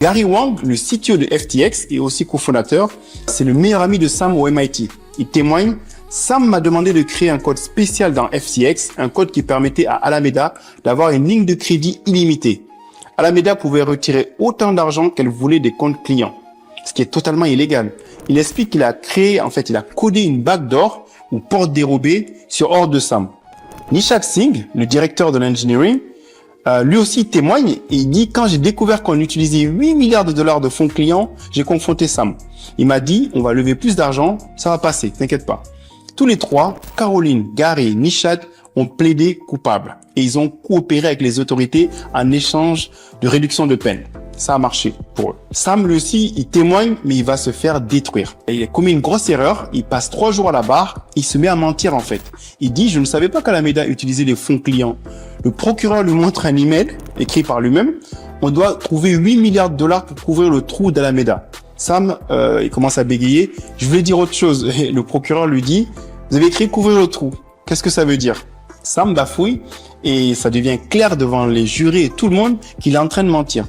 Gary Wang, le CTO de FTX et aussi cofondateur, c'est le meilleur ami de Sam au MIT. Il témoigne: Sam m'a demandé de créer un code spécial dans FTX, un code qui permettait à Alameda d'avoir une ligne de crédit illimitée. Alameda pouvait retirer autant d'argent qu'elle voulait des comptes clients, ce qui est totalement illégal. Il explique qu'il a codé une backdoor ou porte dérobée sur ordre de Sam. Nishad Singh, le directeur de l'engineering, lui aussi témoigne et il dit: quand j'ai découvert qu'on utilisait 8 milliards de dollars de fonds clients, j'ai confronté Sam. Il m'a dit: on va lever plus d'argent, ça va passer, t'inquiète pas. Tous les trois, Caroline, Gary et Nishad, ont plaidé coupables et ils ont coopéré avec les autorités en échange de réduction de peine. Ça a marché pour eux. Sam, lui aussi, il témoigne, mais il va se faire détruire. Et il a commis une grosse erreur. Il passe 3 jours à la barre. Il se met à mentir, en fait. Il dit: je ne savais pas qu'Alameda utilisait les fonds clients. Le procureur lui montre un email écrit par lui-même. On doit trouver 8 milliards de dollars pour couvrir le trou d'Alameda. Sam, il commence à bégayer: je voulais dire autre chose. Et le procureur lui dit: vous avez écrit couvrir le trou. Qu'est-ce que ça veut dire? Sam bafouille et ça devient clair devant les jurés et tout le monde qu'il est en train de mentir.